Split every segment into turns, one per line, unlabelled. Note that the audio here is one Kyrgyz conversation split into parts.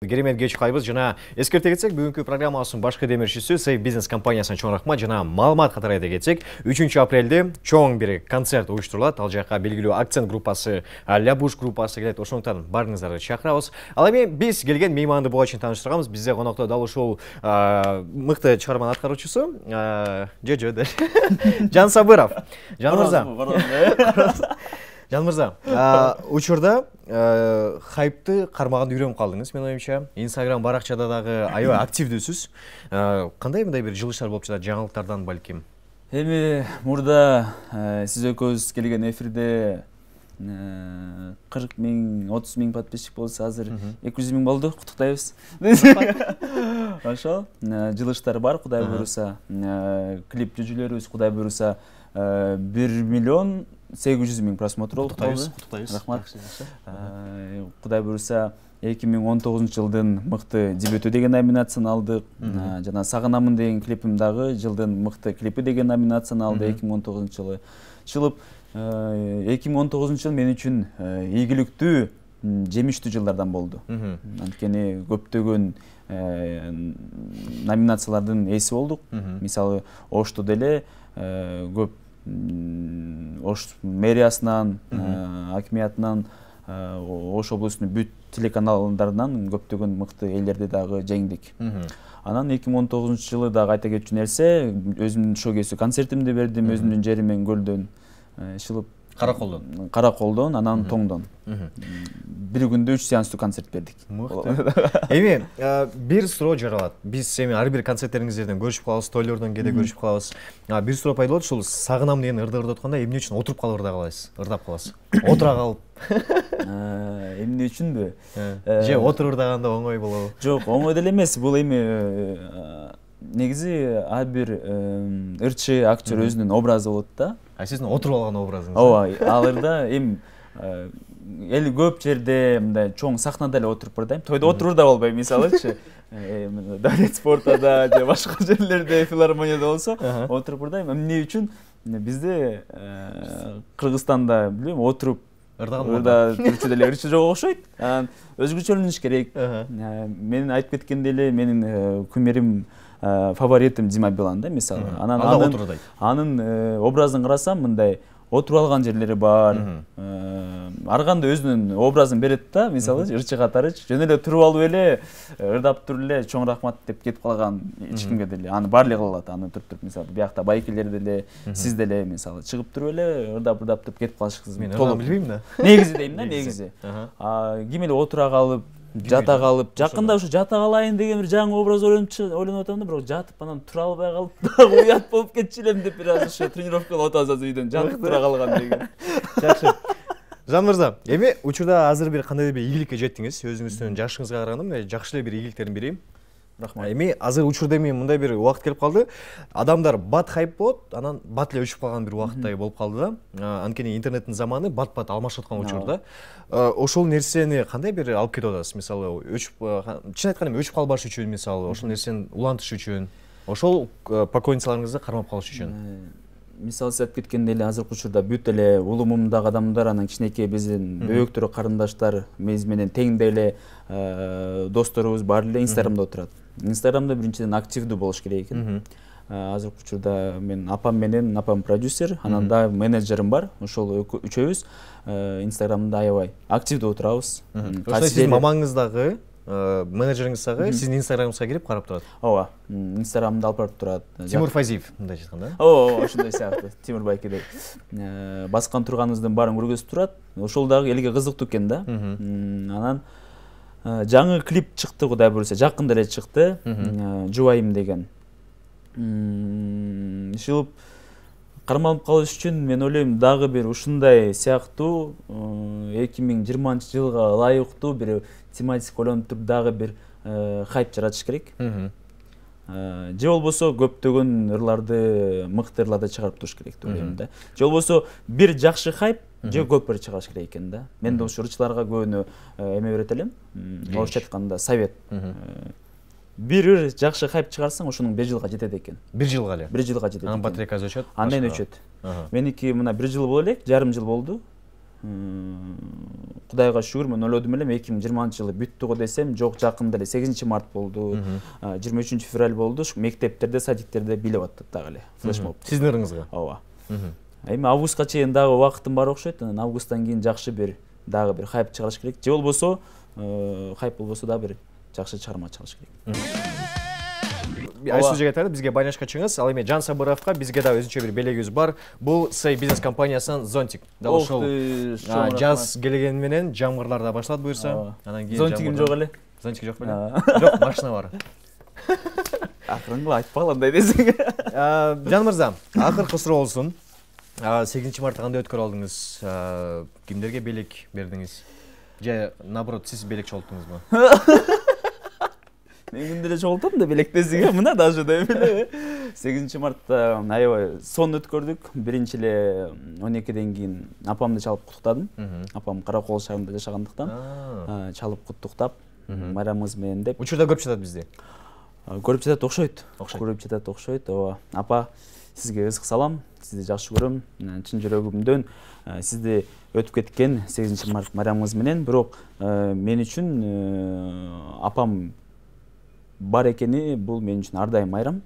Керемет кеч кайбыз жана эскерте кетсек, бүгүнкү программабыздын башкы демирчиси Safe Business компаниясынын чоң рахмат жана маалымат катары айта кетсек, 3 апрелде чоң бир концерт уюштурулат. Ал жака белгилүү акцент группасы, Лябуш группасы келет. Ошондуктан баарыңыздарды чакырабыз. Ал эми биз келген мейманды буга чейин тааныштырганбыз. Бизде конокто дал ушул мыкты чыгарманын аткаруучусу Жан Сабыров. Жан мырза. Жан мырза, учурда хайпты кармаганды үйрөнүп калдыңыз, мен оюмча. Instagram баракчада дагы аябай активдүүсүз. Кандай мындай бир жылыштар болуп жатат, жаңылыктардан балким?
Эми мурда сиз экөөбүз келген эфирде 40 миң, 30 миң подписчик болсо, азыр 200 миң болду. Куттуктайбыз. Ошол жылыштар бар, Кудай буйруса. Клип жүжүлөрүбүз Кудай буйруса 1 миллион 800 миң просмотр болду.
Куттуктайбыз.
Рахмат. Кудай буйруса 2019 жылдын мыкты дебюту деген номинацияны алдык. Жана Сагынамын деген клипим дагы жылдын мыкты клипи деген номинацияны алды 2019 жылы. Чылып 2019 жыл мен үчүн ийгиликтүү, жемиштүү жылдардан болду. Анткени көптөгөн номинациялардын ээси болдук. Мисалы, Ошто деле көп Ош мэриясынан, акимиятынан, Ош облусунун бүт телеканалдарынан көптөгөн мыкты элдерди дагы жеңдик. Анан 2019 жылы дагы айта кетчү нерсе, өзүмдүн шоу кезүү концертимди бердим, өзүмдүн жеримен көлдөн, шылып Караколдон, анан Тоңдон. Bir күндө 3 сеанстуу концерт бердик.
Эми бир суроо жаралат. Биз эми ар бир концерттериңиздерден көрүшүп калабыз, тойлордон кээде көрүшүп калабыз. Бир суроо пайда болот, ушул Сагынам деген ырды атканда эмне үчүн отуруп калып ырдап каласыз? Отура калып.
Эмне үчүнбү?
Же отуруп ырдаганда оңой болобу?
Жок, оңой деле эмес. Бул эми негизи ар бир ырчы актер өзүнүн образы болот да.
Сиздин отуруп алган образыңыз.
Ооба, ал ырда эми эл көп жерде мындай чоң сахнада эле отуруп ырдайм. Тойдо отуруп да болбойм, мисалычы. Давлет спортада же башка жерлерде, филармонияда болсо отуруп ырдайм. Эмне үчүн бизде Кыргызстанда билем отуруп ырда турчу деле ырчы жок окшойт. Анан өзгөчөлөнүш керек. Менин айтып кеткендей эле менин кумирим фаворитим Дима Билан да, мисалы. Анан анын образын карасам, мындай отуруп алган жерлери бар. Ар кандай өзүнүн образын берет да, мисалы, ырчы катары жөн эле туруп алып эле ырдап туруп эле чоң рахмат деп кетип калган эч кимге деле. Аны баарлыгы кылат, аны туруп, мисалы, биякта байкелер деле, сиз деле, мисалы, чыгып туруп эле ырдап туруп кетип калышыңыз.
Мен толук билбейм да.
Негизи дейм да, негизи. Ким эле отура калып, жата калып, жакында ушу жата калайын деген бир жаңы образ ойлонуп атам да, бирок жатып анан тура албай калып, дагы уят болуп кетчү элем деп бир аз ушу тренировкага отабыз үйдөн, жатып тура калган деген.
Жакшы. Жан мырза, эми учурда азыр бир кандайдыр бир ийгиликке жеттиңиз, өзүңүздүн жашыңызга караганда мындай жакшы эле бир ийгиликтерин берейин. Рахмат. Эми азыр учурда эми мындай бир убакыт келип калды. Адамдар бат хайп болот, анан бат эле өчүп калган бир убакыттай болуп калды да. Анткени интернеттин заманы бат алмашып аткан учурда. Ошол нерсени кандай бир алып кетип атасыз? Мисалы, чын айтканда эми өчүп калбаш үчүн, мисалы, ошол нерсени улантыш үчүн, ошол покойницаларыңызды кармап калыш үчүн.
Мисалы, сиз айтып кеткендей эле азыркы учурда бүт эле улумумдагы адамдар, анан кичинекей биздин бөөктөр, карындаштар, биз менен тең деле досторубуз баары эле Инстаграмда отурат. Инстаграмда биринчиден активдүү болуш керек экен. Азыркы учурда мен апам менен, апам продюсер, анан да менеджерим бар. Ошол үчөөбүз Инстаграмда аябай активдүү отурабыз.
Ошо сиздин мамаңыз дагы, менеджериңиз дагы сиздин Инстаграмыңызга кирип карап турат.
Ооба, Инстаграмды алып барып турат.
Тимур Фазиев мындай айтканда.
Ооба, ошондой сыяктуу. Тимур байкедей. Баскан турганыбыздын баарын көргөзүп турат. Ошол дагы элге кызыктуу экен да. Анан жаңы клип чыкты, Кудай буйруса, жакында эле чыкты. Жубайым деген. Шылып кармалып калыш үчүн мен ойлойм, дагы бир ушундай сыяктуу 2020 жылга ылайыктуу бир тематика ойлонуп туруп дагы бир хайп жаратыш керек. Же болбосо көптөгөн ырларды, мыкты ырларды чыгарып туруш керек деп ойлойм да. Же болбосо бир жакшы хайп, же көп ыр чыгарыш керек экен да. Мен да ушу ырчыларга көбүнө эме берет элем. Орусча айтканда совет. Бир ыр жакшы хайп чыгарсаң, ошонун 1 жылга жетет экен.
1 жылга эле.
1 жылга жетет.
Анан батарейкасы өчөт.
Андан өчөт. Меники мына 1 жыл боло элек, жарым жыл болду. Кудайга шүгүр, мен ойлодум элем 2020-жылы бүттү го десем, жок, жакында эле 8 март болду, 23 февраль болду. Мектептерде, садиктерде билип аттык дагы эле флешмоб.
Сиздин ырыңызга.
Ооба. Эми августка чейин дагы убактым бар окшойт. Анан августтан кийин жакшы бир дагы бир хайп чыгарыш керек. Же болбосо, хайп болбосо да бир жакшы чыгарма чыгарыш керек.
Айсыз жигиттер, бизге байланышка чыгыңыз. Ал эми Жан Сабыровго бизге да өзүнчө бир белегибиз бар. Бул Сей бизнес компаниясынан Зонтик. Дал ошол жаз келгени менен жамгырлар да башталат буюрса.
Анан кийин Зонтигим жок эле.
Зонтик жок беле? Жок, машина бар.
Акырын айтпагыл андай десең.
Жан мырза, акыркы суроо болсун. 8 мартты кандай өткөрүп алдыңыз? Кимдерге белек бердиңиз? Же наоборот, сиз белек чогулттуңузбу?
Мен күндө эле чогултам да белектесиңе, мына даже деп эле. 8 мартта аябай сон өткөрдүк. Биринчи эле 12ден кийин апамды чалып куттуктадым. Апам Каракол шаарында жашагандыктан чалып куттуктап, майрамыңыз менен деп.
Учурда көрүп жатат бизди.
Көрүп жатат окшойт. Көрүп жатат окшойт. Ооба. Апа, сизге ызык салам. Сизди жакшы көрөм. Чын жүрөгүмдөн сизди өтүп кеткен 8 март майрамыңыз менен, бирок мен үчүн апам бар экени бул мен үчүн ар дайым майрам.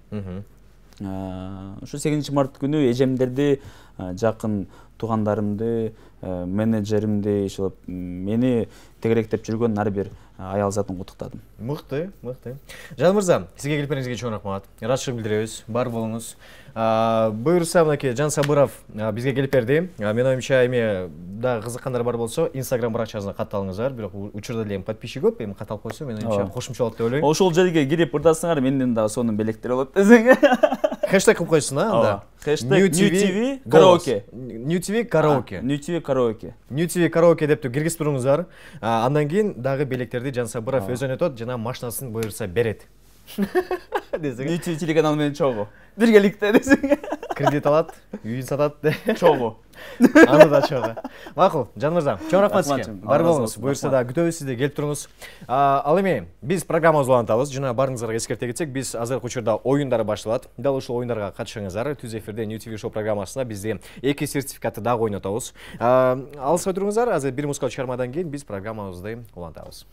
Ушу 8 март күнү эжемдерди, жакын туугандарымды, менеджеримди, ошол мени тегеректеп жүргөн ар бир аял затын куттуктадым.
Мыкты. Жан мырза, сизге келипиңизге чоң рахмат. Ыраазычылык билдиребиз. Бар болуңуз. Буюрса, мынакей Жан Сабыров бизге келип берди. Мен оюмча эми да кызыккандар бар болсо, Instagram баракчасына катталыңыздар. Бирок учурда эле подписчик көп, эми катталып койсо, мен оюмча кошумча болот деп ойлойм.
Ошол жерге кирип ырдасыңар, менден дагы сонун белектер болот десең.
Хэштег кылып койсун, анда.
Хэштег NewTV караоке.
NewTV караоке.
NewTV караоке.
NewTV караоке деп киргизип туруңуздар. Андан кийин дагы белектерди Жан Сабыров өзү ойнотот, жана машинасын буюрса берет.
NewTV телеканал менен чогуу. Биргеликте десең.
Кредит алат, үйүн сатат.
Чогуу.
Аны да чогуу. Макул, Жан мырза, чоң рахмат сизге. Бар болуңуз. Буюрса да күтөбүз сизди, келип туруңуз. Ал эми биз программабызды улантабыз. Жана барыңыздарга эскерте кетсек, биз азыркы учурда оюндар башталат. Дал ушул оюндарга катышыңыздар. Түз эфирде NewTV шоу программасына бизде 2 сертификатты дагы ойнотобуз. Алыспай туруңуздар. Азыр бир музыкалык чыгармадан кийин биз программабызды улантабыз.